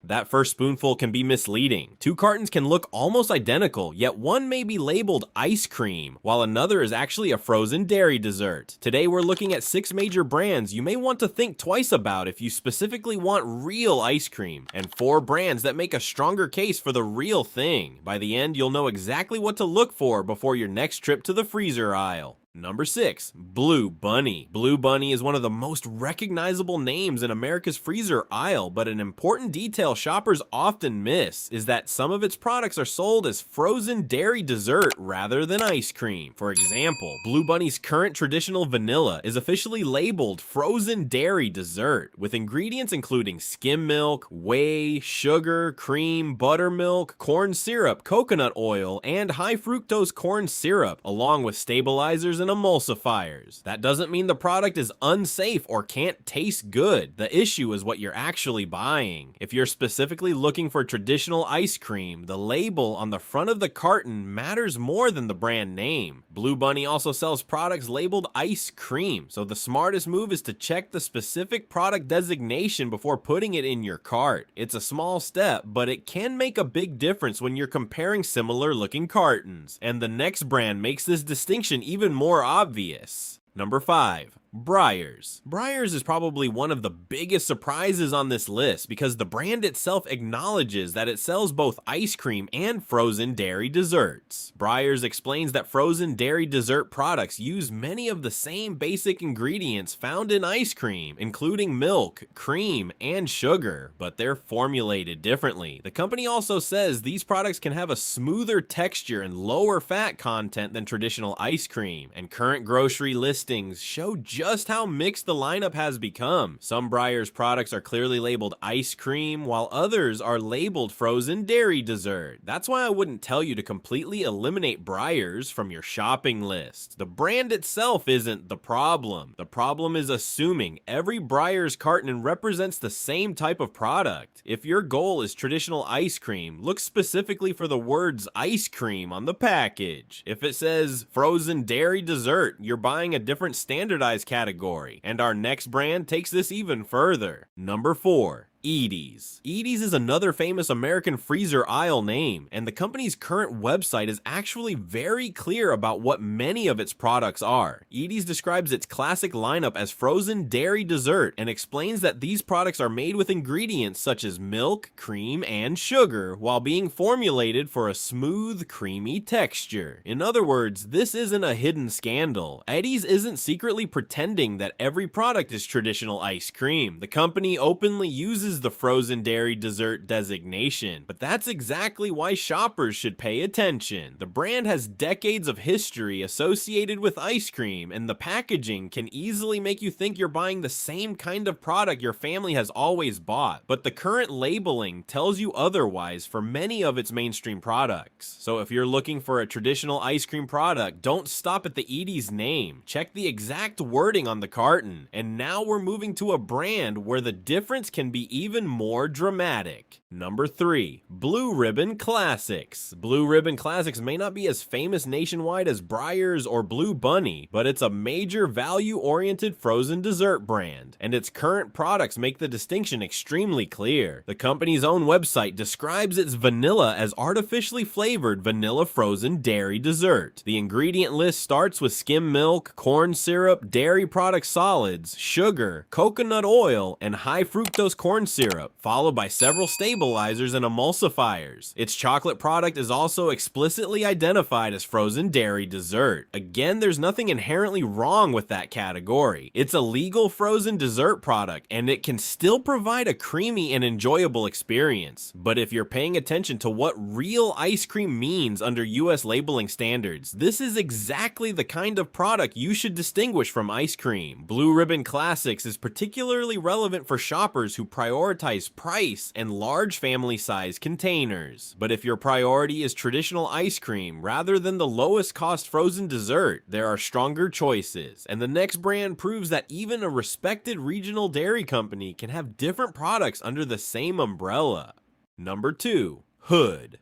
That first spoonful can be misleading. Two cartons can look almost identical, yet one may be labeled ice cream, while another is actually a frozen dairy dessert. Today we're looking at 6 major brands you may want to think twice about if you specifically want real ice cream, and 4 brands that make a stronger case for the real thing. By the end, you'll know exactly what to look for before your next trip to the freezer aisle. Number 6, Blue Bunny. Blue Bunny is one of the most recognizable names in America's freezer aisle, but an important detail shoppers often miss is that some of its products are sold as frozen dairy dessert rather than ice cream. For example, Blue Bunny's current traditional vanilla is officially labeled frozen dairy dessert, with ingredients including skim milk, whey, sugar, cream, buttermilk, corn syrup, coconut oil, and high fructose corn syrup, along with stabilizers and emulsifiers. That doesn't mean the product is unsafe or can't taste good. The issue is what you're actually buying. If you're specifically looking for traditional ice cream, the label on the front of the carton matters more than the brand name. Blue Bunny also sells products labeled ice cream, so the smartest move is to check the specific product designation before putting it in your cart. It's a small step, but it can make a big difference when you're comparing similar looking cartons. And the next brand makes this distinction even more obvious. Number 5, Breyers. Breyers is probably one of the biggest surprises on this list because the brand itself acknowledges that it sells both ice cream and frozen dairy desserts. Breyers explains that frozen dairy dessert products use many of the same basic ingredients found in ice cream, including milk, cream, and sugar, but they're formulated differently. The company also says these products can have a smoother texture and lower fat content than traditional ice cream, and current grocery listings show just how mixed the lineup has become. Some Breyers products are clearly labeled ice cream, while others are labeled frozen dairy dessert. That's why I wouldn't tell you to completely eliminate Breyers from your shopping list. The brand itself isn't the problem. The problem is assuming every Breyers carton represents the same type of product. If your goal is traditional ice cream, look specifically for the words ice cream on the package. If it says frozen dairy dessert, you're buying a different standardized category, and our next brand takes this even further. Number 4, Edy's. Edy's is another famous American freezer aisle name, and the company's current website is actually very clear about what many of its products are. Edy's describes its classic lineup as frozen dairy dessert and explains that these products are made with ingredients such as milk, cream, and sugar, while being formulated for a smooth, creamy texture. In other words, this isn't a hidden scandal. Edy's isn't secretly pretending that every product is traditional ice cream. The company openly uses the frozen dairy dessert designation, but that's exactly why shoppers should pay attention. The brand has decades of history associated with ice cream, and the packaging can easily make you think you're buying the same kind of product your family has always bought, but the current labeling tells you otherwise for many of its mainstream products. So if you're looking for a traditional ice cream product, don't stop at the Edy's name. Check the exact wording on the carton. And now we're moving to a brand where the difference can be even more dramatic. Number 3, Blue Ribbon Classics. Blue Ribbon Classics may not be as famous nationwide as Breyers or Blue Bunny, but it's a major value-oriented frozen dessert brand, and its current products make the distinction extremely clear. The company's own website describes its vanilla as artificially flavored vanilla frozen dairy dessert. The ingredient list starts with skim milk, corn syrup, dairy product solids, sugar, coconut oil, and high fructose corn syrup, followed by several stabilizers and emulsifiers. Its chocolate product is also explicitly identified as frozen dairy dessert. Again, there's nothing inherently wrong with that category. It's a legal frozen dessert product, and it can still provide a creamy and enjoyable experience. But if you're paying attention to what real ice cream means under US labeling standards, this is exactly the kind of product you should distinguish from ice cream. Blue Ribbon Classics is particularly relevant for shoppers who prioritize price and large family size containers. But if your priority is traditional ice cream rather than the lowest cost frozen dessert, there are stronger choices. And the next brand proves that even a respected regional dairy company can have different products under the same umbrella. Number 2, Hood.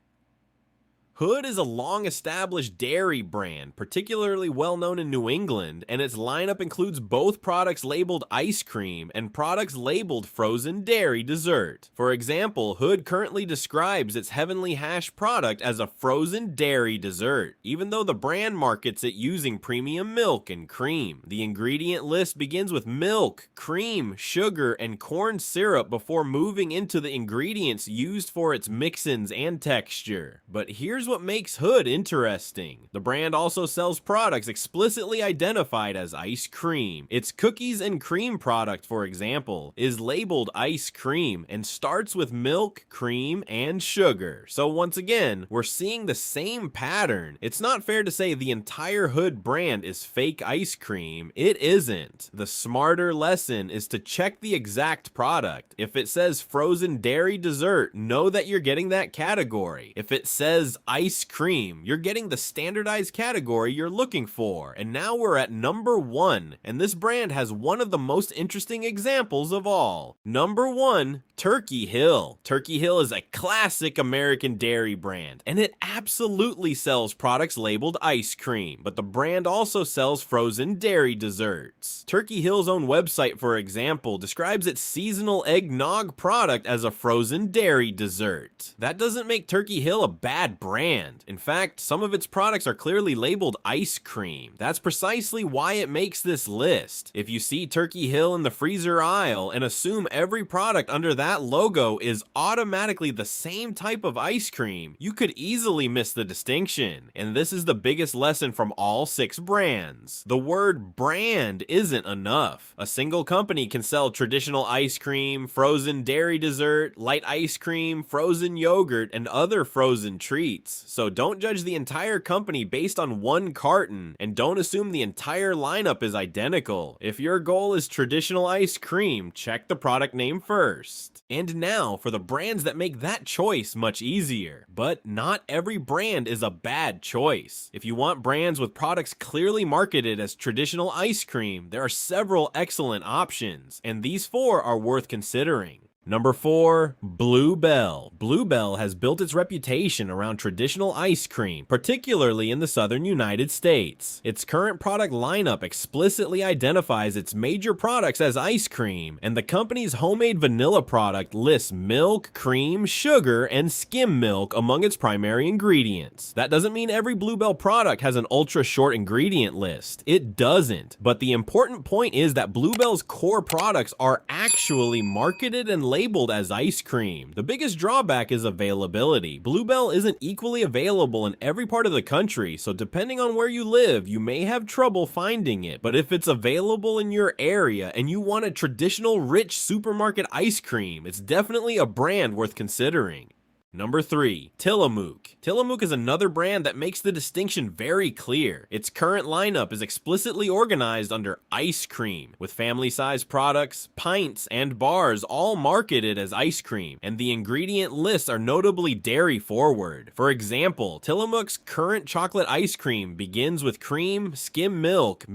Hood is a long-established dairy brand, particularly well-known in New England, and its lineup includes both products labeled ice cream and products labeled frozen dairy dessert. For example, Hood currently describes its Heavenly Hash product as a frozen dairy dessert, even though the brand markets it using premium milk and cream. The ingredient list begins with milk, cream, sugar, and corn syrup before moving into the ingredients used for its mix-ins and texture. But here's what makes Hood interesting. The brand also sells products explicitly identified as ice cream. Its cookies and cream product, for example, is labeled ice cream and starts with milk, cream, and sugar. So once again, we're seeing the same pattern. It's not fair to say the entire Hood brand is fake ice cream. It isn't. The smarter lesson is to check the exact product. If it says frozen dairy dessert, know that you're getting that category. If it says ice cream, you're getting the standardized category you're looking for. And now we're at number 1, and this brand has one of the most interesting examples of all. Number 1, Turkey Hill. Turkey Hill is a classic American dairy brand, and it absolutely sells products labeled ice cream, but the brand also sells frozen dairy desserts. Turkey Hill's own website, for example, describes its seasonal eggnog product as a frozen dairy dessert. That doesn't make Turkey Hill a bad brand. In fact, some of its products are clearly labeled ice cream. That's precisely why it makes this list. If you see Turkey Hill in the freezer aisle and assume every product under that logo is automatically the same type of ice cream, you could easily miss the distinction. And this is the biggest lesson from all 6 brands. The word brand isn't enough. A single company can sell traditional ice cream, frozen dairy dessert, light ice cream, frozen yogurt, and other frozen treats. So don't judge the entire company based on one carton, and don't assume the entire lineup is identical. If your goal is traditional ice cream, check the product name first. And now for the brands that make that choice much easier. But not every brand is a bad choice. If you want brands with products clearly marketed as traditional ice cream, there are several excellent options, and these 4 are worth considering. Number 4, Blue Bell. Blue Bell has built its reputation around traditional ice cream, particularly in the southern United States. Its current product lineup explicitly identifies its major products as ice cream, and the company's homemade vanilla product lists milk, cream, sugar, and skim milk among its primary ingredients. That doesn't mean every Blue Bell product has an ultra-short ingredient list. It doesn't. But the important point is that Blue Bell's core products are actually marketed and labeled as ice cream. The biggest drawback is availability. Blue Bell isn't equally available in every part of the country, so depending on where you live, you may have trouble finding it. But if it's available in your area and you want a traditional rich supermarket ice cream, it's definitely a brand worth considering. Number 3, Tillamook. Tillamook is another brand that makes the distinction very clear. Its current lineup is explicitly organized under ice cream, with family-sized products, pints, and bars all marketed as ice cream, and the ingredient lists are notably dairy-forward. For example, Tillamook's current chocolate ice cream begins with cream, skim milk,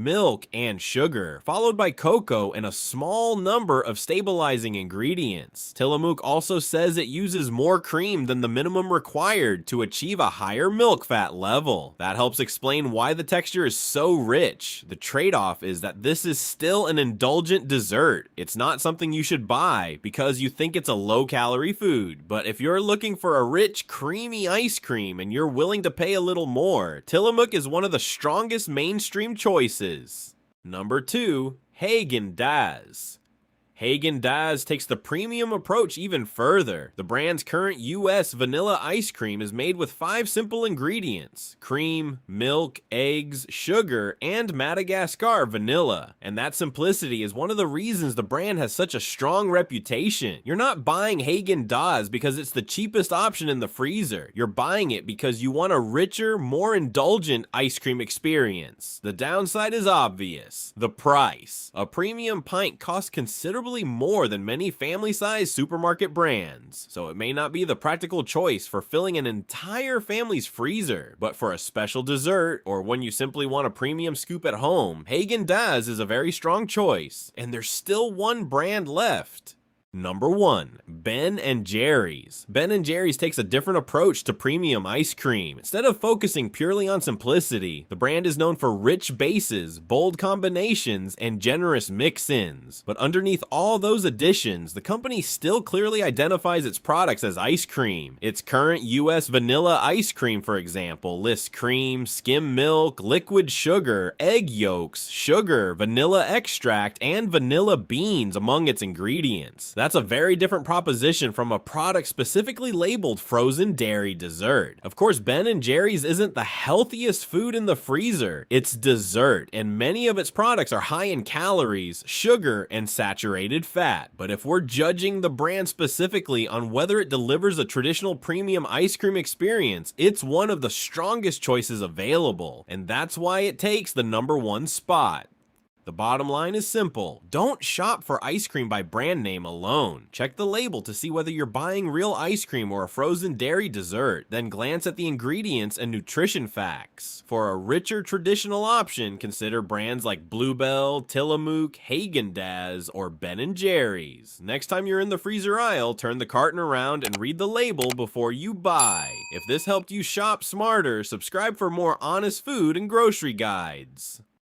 and sugar, followed by cocoa and a small number of stabilizing ingredients. Tillamook also says it uses more cream than the minimum required to achieve a higher milk fat level. That helps explain why the texture is so rich. The trade-off is that this is still an indulgent dessert. It's not something you should buy because you think it's a low-calorie food. But if you're looking for a rich, creamy ice cream and you're willing to pay a little more, Tillamook is one of the strongest mainstream choices. Number 2, Häagen-Dazs. Häagen-Dazs takes the premium approach even further. The brand's current US vanilla ice cream is made with 5 simple ingredients: cream, milk, eggs, sugar, and Madagascar vanilla. And that simplicity is one of the reasons the brand has such a strong reputation. You're not buying Häagen-Dazs because it's the cheapest option in the freezer. You're buying it because you want a richer, more indulgent ice cream experience. The downside is obvious: the price. A premium pint costs considerably more than many family-sized supermarket brands, so it may not be the practical choice for filling an entire family's freezer, but for a special dessert, or when you simply want a premium scoop at home, Häagen-Dazs is a very strong choice, and there's still one brand left. Number 1. Ben & Jerry's. Ben & Jerry's takes a different approach to premium ice cream. Instead of focusing purely on simplicity, the brand is known for rich bases, bold combinations, and generous mix-ins. But underneath all those additions, the company still clearly identifies its products as ice cream. Its current US vanilla ice cream, for example, lists cream, skim milk, liquid sugar, egg yolks, sugar, vanilla extract, and vanilla beans among its ingredients. That's a very different proposition from a product specifically labeled frozen dairy dessert. Of course, Ben & Jerry's isn't the healthiest food in the freezer. It's dessert, and many of its products are high in calories, sugar, and saturated fat. But if we're judging the brand specifically on whether it delivers a traditional premium ice cream experience, it's one of the strongest choices available, and that's why it takes the number 1 spot. The bottom line is simple. Don't shop for ice cream by brand name alone. Check the label to see whether you're buying real ice cream or a frozen dairy dessert. Then glance at the ingredients and nutrition facts. For a richer traditional option, consider brands like Bluebell, Tillamook, Häagen-Dazs, or Ben & Jerry's. Next time you're in the freezer aisle, turn the carton around and read the label before you buy. If this helped you shop smarter, subscribe for more honest food and grocery guides.